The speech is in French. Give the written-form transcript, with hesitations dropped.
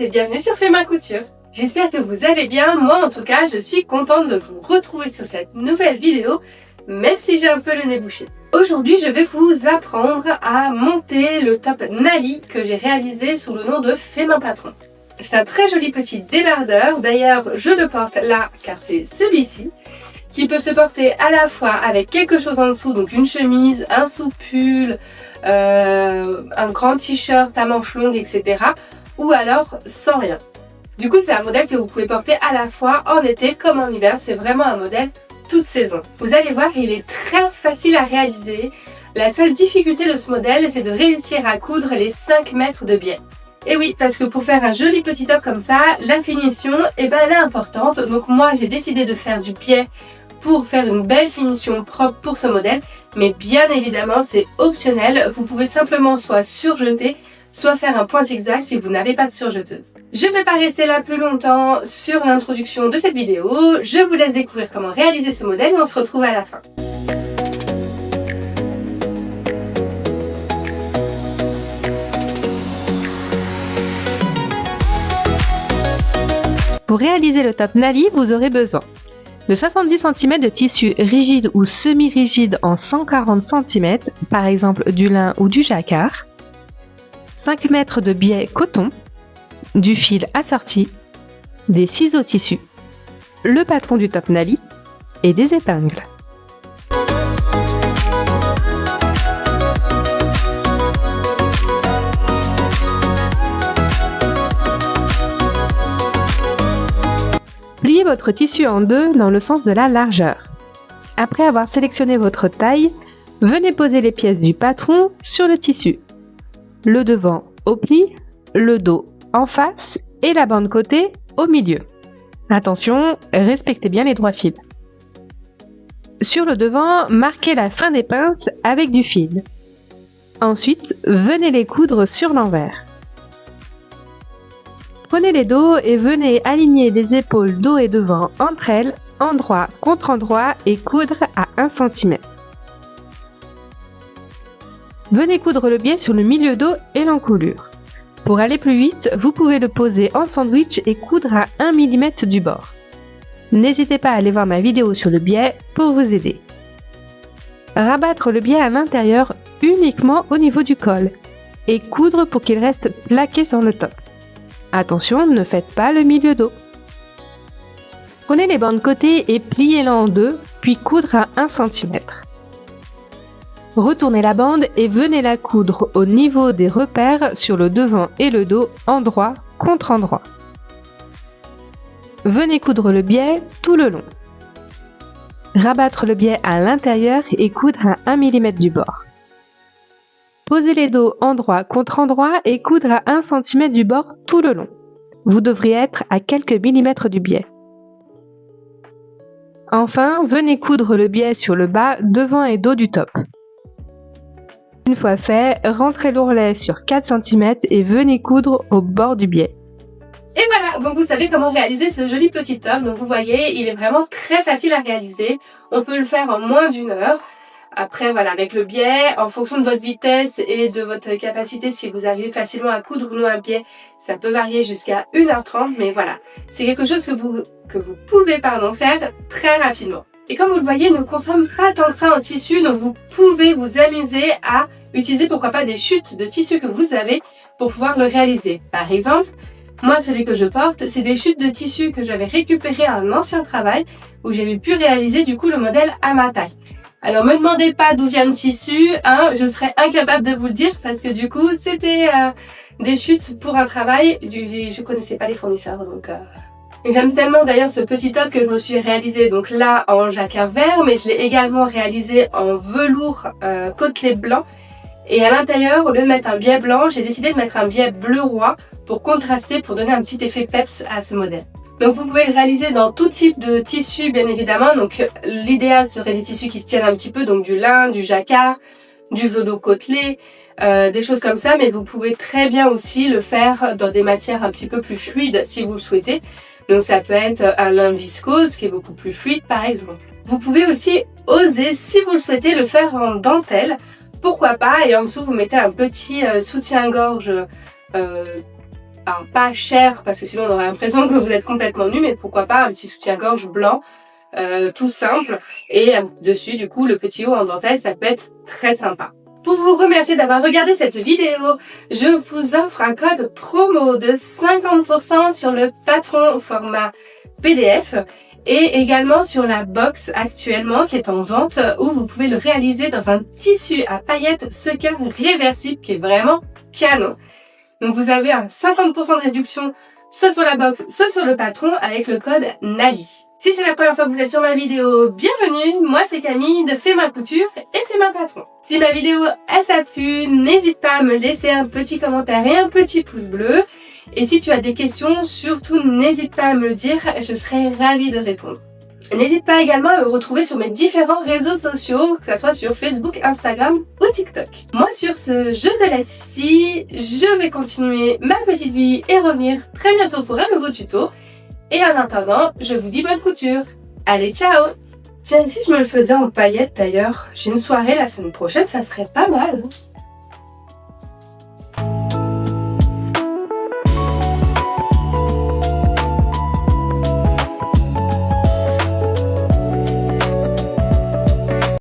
et bienvenue sur Fais ma couture. J'espère que vous allez bien, moi en tout cas je suis contente de vous retrouver sur cette nouvelle vidéo, même si j'ai un peu le nez bouché. Aujourd'hui je vais vous apprendre à monter le top Nali que j'ai réalisé sous le nom de Fais ma patron. C'est un très joli petit débardeur, d'ailleurs je le porte là car c'est celui-ci, qui peut se porter à la fois avec quelque chose en dessous, donc une chemise, un sous-pull, un grand t-shirt à manches longues, etc. ou alors sans rien. Du coup c'est un modèle que vous pouvez porter à la fois en été comme en hiver, c'est vraiment un modèle toute saison. Vous allez voir, il est très facile à réaliser. La seule difficulté de ce modèle, c'est de réussir à coudre les 5 mètres de biais. Et oui, parce que pour faire un joli petit top comme ça, la finition, elle est importante. Donc moi j'ai décidé de faire du biais pour faire une belle finition propre pour ce modèle, mais bien évidemment c'est optionnel, vous pouvez simplement soit surjeter, soit faire un point zigzag si vous n'avez pas de surjeteuse. Je ne vais pas rester là plus longtemps sur l'introduction de cette vidéo, je vous laisse découvrir comment réaliser ce modèle et on se retrouve à la fin. Pour réaliser le top Nali, vous aurez besoin de 70 cm de tissu rigide ou semi-rigide en 140 cm, par exemple du lin ou du jacquard, 5 mètres de biais coton, du fil assorti, des ciseaux tissu, le patron du top Nali et des épingles. Pliez votre tissu en deux dans le sens de la largeur. Après avoir sélectionné votre taille, venez poser les pièces du patron sur le tissu. Le devant au pli, le dos en face et la bande côté au milieu. Attention, respectez bien les droits fils. Sur le devant, marquez la fin des pinces avec du fil. Ensuite, venez les coudre sur l'envers. Prenez les dos et venez aligner les épaules dos et devant entre elles, endroit contre endroit et coudre à 1 cm. Venez coudre le biais sur le milieu dos et l'encolure. Pour aller plus vite, vous pouvez le poser en sandwich et coudre à 1 mm du bord. N'hésitez pas à aller voir ma vidéo sur le biais pour vous aider. Rabattre le biais à l'intérieur uniquement au niveau du col et coudre pour qu'il reste plaqué sur le top. Attention, ne faites pas le milieu dos. Prenez les bandes côté et pliez-les en deux, puis coudre à 1 cm. Retournez la bande et venez la coudre au niveau des repères sur le devant et le dos, endroit contre endroit. Venez coudre le biais tout le long. Rabattre le biais à l'intérieur et coudre à 1 mm du bord. Posez les dos endroit contre endroit et coudre à 1 cm du bord tout le long. Vous devriez être à quelques millimètres du biais. Enfin, venez coudre le biais sur le bas, devant et dos du top. Une fois fait, rentrez l'ourlet sur 4 cm et venez coudre au bord du biais. Et voilà, donc vous savez comment réaliser ce joli petit top. Donc vous voyez, il est vraiment très facile à réaliser. On peut le faire en moins d'1 heure. Après voilà, avec le biais, en fonction de votre vitesse et de votre capacité, si vous arrivez facilement à coudre ou non un biais, ça peut varier jusqu'à 1h30, mais voilà, c'est quelque chose que vous pouvez faire très rapidement. Et comme vous le voyez, il ne consomme pas tant que ça en tissu, donc vous pouvez vous amuser à utiliser pourquoi pas des chutes de tissu que vous avez pour pouvoir le réaliser. Par exemple, moi celui que je porte, c'est des chutes de tissu que j'avais récupérées à un ancien travail où j'avais pu réaliser du coup le modèle à ma taille. Alors me demandez pas d'où vient le tissu, je serais incapable de vous le dire parce que du coup c'était des chutes pour un travail, je connaissais pas les fournisseurs donc j'aime tellement d'ailleurs ce petit top que je me suis réalisé donc là en jacquard vert, mais je l'ai également réalisé en velours côtelé blanc et à l'intérieur au lieu de mettre un biais blanc, j'ai décidé de mettre un biais bleu roi pour contraster, pour donner un petit effet peps à ce modèle. Donc vous pouvez le réaliser dans tout type de tissu bien évidemment, donc l'idéal serait des tissus qui se tiennent un petit peu, donc du lin, du jacquard, du velours côtelé, des choses comme ça, mais vous pouvez très bien aussi le faire dans des matières un petit peu plus fluides si vous le souhaitez. Donc ça peut être un lin viscose qui est beaucoup plus fluide par exemple. Vous pouvez aussi oser, si vous le souhaitez, le faire en dentelle, pourquoi pas, et en dessous vous mettez un petit soutien-gorge enfin, pas cher parce que sinon on aurait l'impression que vous êtes complètement nu, mais pourquoi pas un petit soutien-gorge blanc, tout simple, et dessus du coup le petit haut en dentelle, ça peut être très sympa. Pour vous remercier d'avoir regardé cette vidéo, je vous offre un code promo de 50% sur le patron format PDF et également sur la box actuellement qui est en vente où vous pouvez le réaliser dans un tissu à paillettes Sucker réversible qui est vraiment canon. Donc vous avez un 50% de réduction soit sur la box, soit sur le patron avec le code NALI. Si c'est la première fois que vous êtes sur ma vidéo, bienvenue, moi c'est Camille de Fais ma couture et Fais ma patron. Si ma vidéo elle t'a plu, n'hésite pas à me laisser un petit commentaire et un petit pouce bleu. Et si tu as des questions, surtout n'hésite pas à me le dire, je serai ravie de répondre. N'hésite pas également à me retrouver sur mes différents réseaux sociaux, que ce soit sur Facebook, Instagram ou TikTok. Moi sur ce, je te laisse ici, je vais continuer ma petite vie et revenir très bientôt pour un nouveau tuto. Et en attendant, je vous dis bonne couture. Allez, ciao! Tiens, si je me le faisais en paillettes d'ailleurs, j'ai une soirée la semaine prochaine, ça serait pas mal.